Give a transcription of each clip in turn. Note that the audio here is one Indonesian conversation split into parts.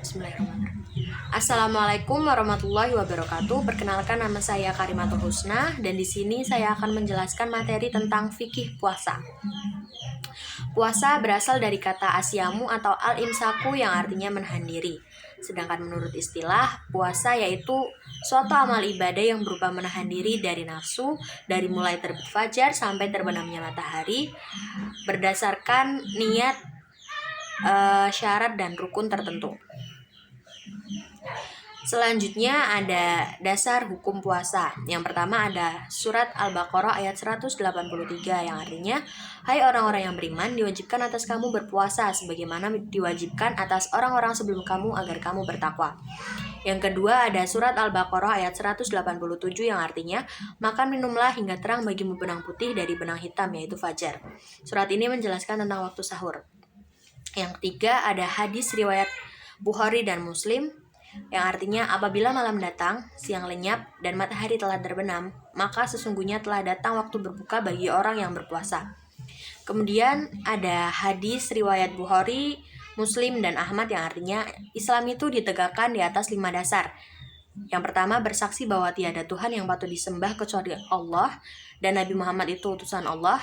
Bismillahirrahmanirrahim. Assalamualaikum warahmatullahi wabarakatuh. Perkenalkan, nama saya Karimatul Husna dan di sini saya akan menjelaskan materi tentang fikih puasa. Puasa berasal dari kata asyamu atau al-imsaku yang artinya menahan diri. Sedangkan menurut istilah, puasa yaitu suatu amal ibadah yang berupa menahan diri dari nafsu dari mulai terbit fajar sampai terbenamnya matahari berdasarkan niat, syarat dan rukun tertentu. Selanjutnya ada dasar hukum puasa. Yang pertama ada surat Al-Baqarah ayat 183 yang artinya, hai orang-orang yang beriman, diwajibkan atas kamu berpuasa sebagaimana diwajibkan atas orang-orang sebelum kamu agar kamu bertakwa. Yang kedua ada surat Al-Baqarah ayat 187 yang artinya, makan minumlah hingga terang bagimu benang putih dari benang hitam yaitu fajar. Surat ini menjelaskan tentang waktu sahur. Yang ketiga ada hadis riwayat Bukhari dan Muslim yang artinya, apabila malam datang, siang lenyap, dan matahari telah terbenam, maka sesungguhnya telah datang waktu berbuka bagi orang yang berpuasa. Kemudian ada hadis riwayat Bukhari, Muslim, dan Ahmad yang artinya, Islam itu ditegakkan di atas 5 dasar. Yang pertama, bersaksi bahwa tiada Tuhan yang patut disembah kecuali Allah, dan Nabi Muhammad itu utusan Allah.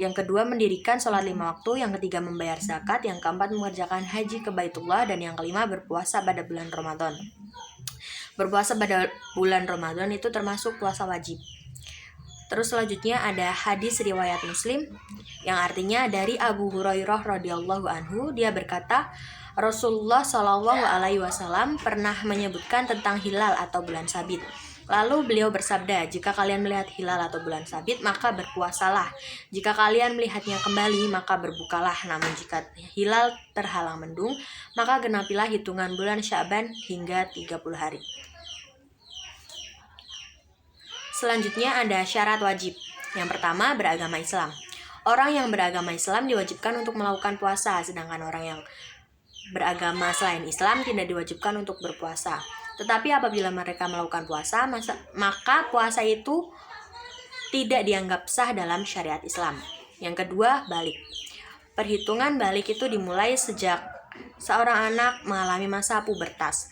Yang kedua, mendirikan sholat 5 waktu. Yang ketiga, membayar zakat. Yang keempat, mengerjakan haji ke Baitullah. Dan yang kelima, berpuasa pada bulan Ramadan. Berpuasa pada bulan Ramadan itu termasuk puasa wajib. Terus selanjutnya ada hadis riwayat Muslim yang artinya dari Abu Hurairah radhiyallahu anhu, dia berkata, Rasulullah Shallallahu alaihi wasallam pernah menyebutkan tentang hilal atau bulan sabit. Lalu beliau bersabda, jika kalian melihat hilal atau bulan sabit, maka berpuasalah. Jika kalian melihatnya kembali, maka berbukalah. Namun jika hilal terhalang mendung, maka genapilah hitungan bulan Sya'ban hingga 30 hari. Selanjutnya ada syarat wajib. Yang pertama, beragama Islam. Orang yang beragama Islam diwajibkan untuk melakukan puasa, sedangkan orang yang beragama selain Islam tidak diwajibkan untuk berpuasa. Tetapi apabila mereka melakukan puasa, maka puasa itu tidak dianggap sah dalam syariat Islam. Yang kedua, balik. Perhitungan balik itu dimulai sejak seorang anak mengalami masa pubertas.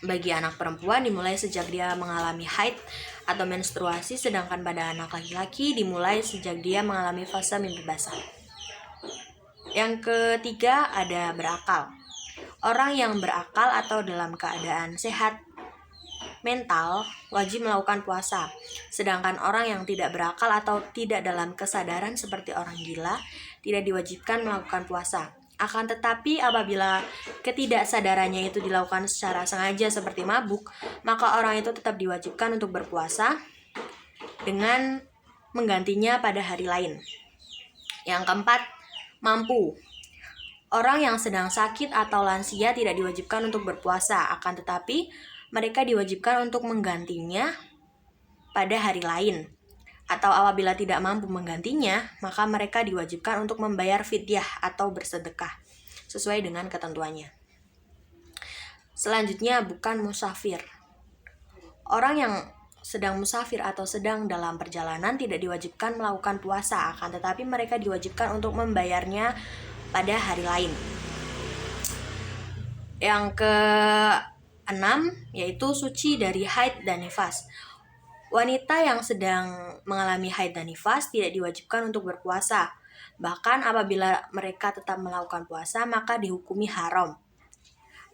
Bagi anak perempuan dimulai sejak dia mengalami haid atau menstruasi, sedangkan pada anak laki-laki dimulai sejak dia mengalami fase mimpi basah. Yang ketiga ada berakal. Orang yang berakal atau dalam keadaan sehat mental wajib melakukan puasa. Sedangkan orang yang tidak berakal atau tidak dalam kesadaran seperti orang gila tidak diwajibkan melakukan puasa. Akan tetapi apabila ketidaksadarannya itu dilakukan secara sengaja seperti mabuk, maka orang itu tetap diwajibkan untuk berpuasa dengan menggantinya pada hari lain. Yang keempat, mampu. Orang yang sedang sakit atau lansia tidak diwajibkan untuk berpuasa, akan tetapi mereka diwajibkan untuk menggantinya pada hari lain. Atau apabila tidak mampu menggantinya, maka mereka diwajibkan untuk membayar fidyah atau bersedekah sesuai dengan ketentuannya. Selanjutnya, bukan musafir. Orang yang sedang musafir atau sedang dalam perjalanan tidak diwajibkan melakukan puasa, akan tetapi mereka diwajibkan untuk membayarnya pada hari lain. Yang keenam yaitu suci dari haid dan nifas. Wanita yang sedang mengalami haid dan nifas tidak diwajibkan untuk berpuasa. Bahkan apabila mereka tetap melakukan puasa, maka dihukumi haram.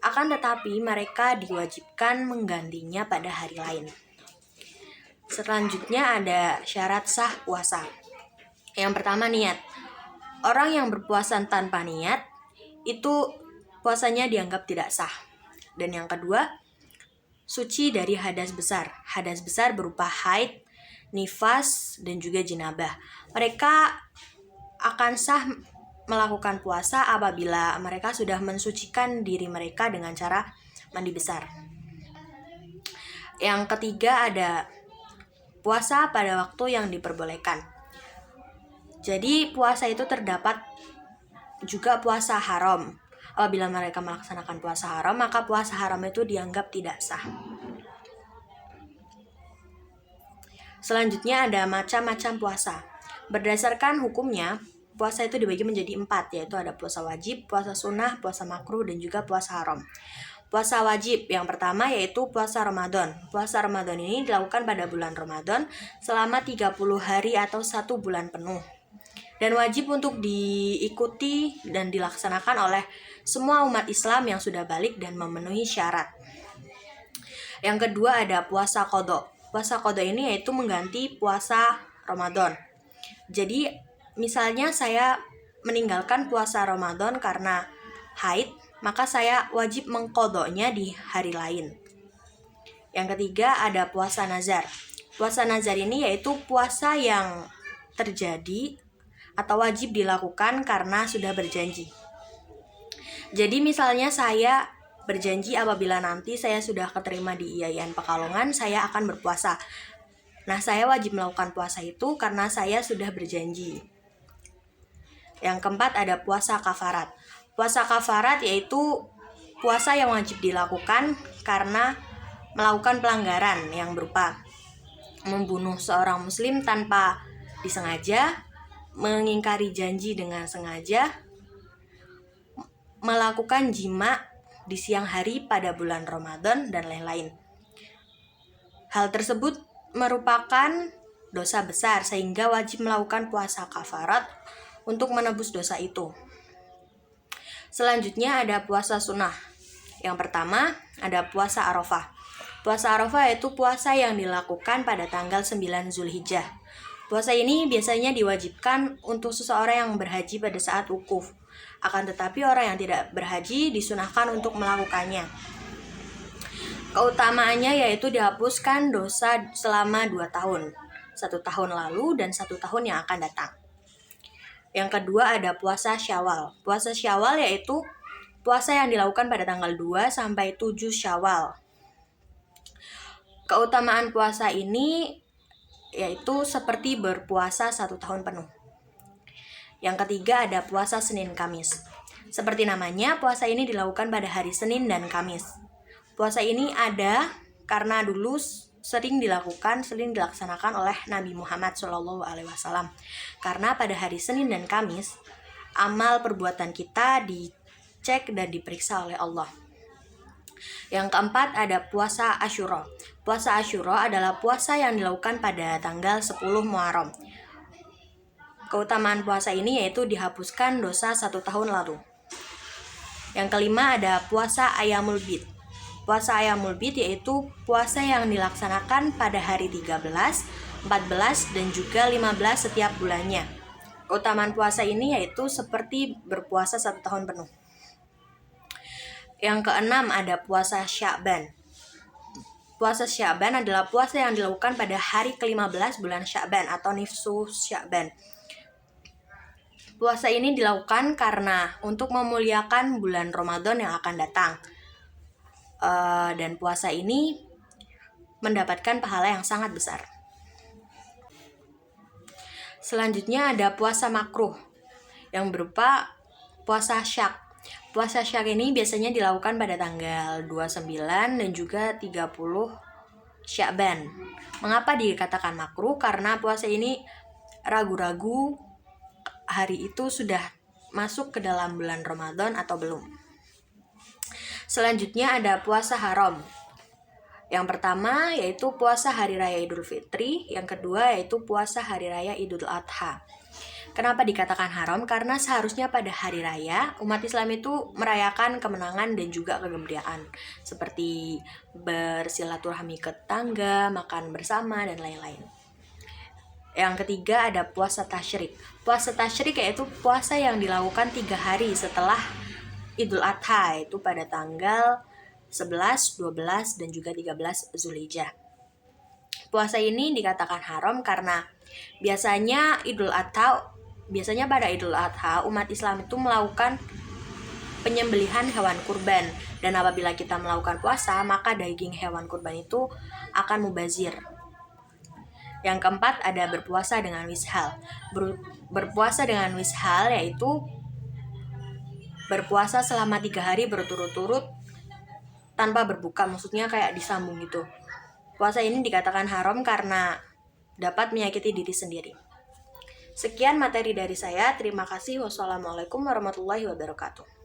Akan tetapi mereka diwajibkan menggantinya pada hari lain. Selanjutnya ada syarat sah puasa. Yang pertama, niat. Orang yang berpuasa tanpa niat itu puasanya dianggap tidak sah. Dan yang kedua, suci dari hadas besar. Hadas besar berupa haid, nifas, dan juga jenabah. Mereka akan sah melakukan puasa apabila mereka sudah mensucikan diri mereka dengan cara mandi besar. Yang ketiga ada puasa pada waktu yang diperbolehkan. Jadi puasa itu terdapat juga puasa haram. Apabila mereka melaksanakan puasa haram, maka puasa haram itu dianggap tidak sah. Selanjutnya ada macam-macam puasa. Berdasarkan hukumnya, puasa itu dibagi menjadi 4, yaitu ada puasa wajib, puasa sunnah, puasa makruh, dan juga puasa haram. Puasa wajib yang pertama yaitu puasa Ramadan. Puasa Ramadan ini dilakukan pada bulan Ramadan selama 30 hari atau 1 bulan penuh. Dan wajib untuk diikuti dan dilaksanakan oleh semua umat Islam yang sudah balik dan memenuhi syarat. Yang kedua ada puasa qadha. Puasa qadha ini yaitu mengganti puasa Ramadan. Jadi misalnya saya meninggalkan puasa Ramadan karena haid, maka saya wajib mengqadhanya di hari lain. Yang ketiga ada puasa nazar. Puasa nazar ini yaitu puasa yang terjadi atau wajib dilakukan karena sudah berjanji. Jadi misalnya saya berjanji apabila nanti saya sudah keterima di IAIN Pekalongan, saya akan berpuasa. Nah, saya wajib melakukan puasa itu karena saya sudah berjanji. Yang keempat ada puasa kafarat. Puasa kafarat yaitu puasa yang wajib dilakukan karena melakukan pelanggaran yang berupa membunuh seorang muslim tanpa disengaja, mengingkari janji dengan sengaja, melakukan jima di siang hari pada bulan Ramadan, dan lain-lain. Hal tersebut merupakan dosa besar sehingga wajib melakukan puasa kafarat untuk menebus dosa itu. Selanjutnya ada puasa sunnah. Yang pertama ada puasa Arafah. Puasa Arafah yaitu puasa yang dilakukan pada tanggal 9 Zulhijjah. Puasa ini biasanya diwajibkan untuk seseorang yang berhaji pada saat wukuf. Akan tetapi orang yang tidak berhaji disunahkan untuk melakukannya. Keutamaannya yaitu dihapuskan dosa selama 2 tahun. 1 tahun lalu dan 1 tahun yang akan datang. Yang kedua ada puasa Syawal. Puasa Syawal yaitu puasa yang dilakukan pada tanggal 2 sampai 7 Syawal. Keutamaan puasa ini yaitu seperti berpuasa 1 tahun penuh. Yang ketiga ada puasa Senin Kamis. Seperti namanya, puasa ini dilakukan pada hari Senin dan Kamis. Puasa ini ada karena dulu sering dilaksanakan oleh Nabi Muhammad SAW. Karena pada hari Senin dan Kamis, amal perbuatan kita dicek dan diperiksa oleh Allah. Yang keempat ada puasa Asyura. Puasa Asyura adalah puasa yang dilakukan pada tanggal 10 Muharram. Keutamaan puasa ini yaitu dihapuskan dosa 1 tahun lalu. Yang kelima ada puasa Ayyamul Bid. Puasa Ayyamul Bid yaitu puasa yang dilaksanakan pada hari 13, 14, dan juga 15 setiap bulannya. Keutamaan puasa ini yaitu seperti berpuasa 1 tahun penuh. Yang keenam ada puasa Sya'ban. Puasa Sya'ban adalah puasa yang dilakukan pada hari ke-15 bulan Sya'ban atau nifsu Sya'ban. Puasa ini dilakukan karena untuk memuliakan bulan Ramadan yang akan datang. Dan puasa ini mendapatkan pahala yang sangat besar. Selanjutnya ada puasa makruh yang berupa puasa syak. Puasa syak ini biasanya dilakukan pada tanggal 29 dan juga 30 Sya'ban. Mengapa dikatakan makruh? Karena puasa ini ragu-ragu hari itu sudah masuk ke dalam bulan Ramadan atau belum. Selanjutnya ada puasa haram. Yang pertama yaitu puasa Hari Raya Idul Fitri, yang kedua yaitu puasa Hari Raya Idul Adha. Kenapa dikatakan haram? Karena seharusnya pada hari raya umat Islam itu merayakan kemenangan dan juga kegembiraan, seperti bersilaturahmi ke tetangga, makan bersama, dan lain-lain. Yang ketiga ada puasa tasyrik. Puasa tasyrik yaitu puasa yang dilakukan 3 hari setelah Idul Adha, yaitu pada tanggal 11, 12, dan juga 13 Zulhijjah. Puasa ini dikatakan haram karena biasanya pada Idul Adha umat Islam itu melakukan penyembelihan hewan kurban, dan apabila kita melakukan puasa maka daging hewan kurban itu akan mubazir. Yang keempat ada berpuasa dengan wishal. Berpuasa dengan wishal yaitu berpuasa selama 3 hari berturut-turut tanpa berbuka, maksudnya kayak disambung gitu. Puasa ini dikatakan haram karena dapat menyakiti diri sendiri. Sekian materi dari saya. Terima kasih. Wassalamualaikum warahmatullahi wabarakatuh.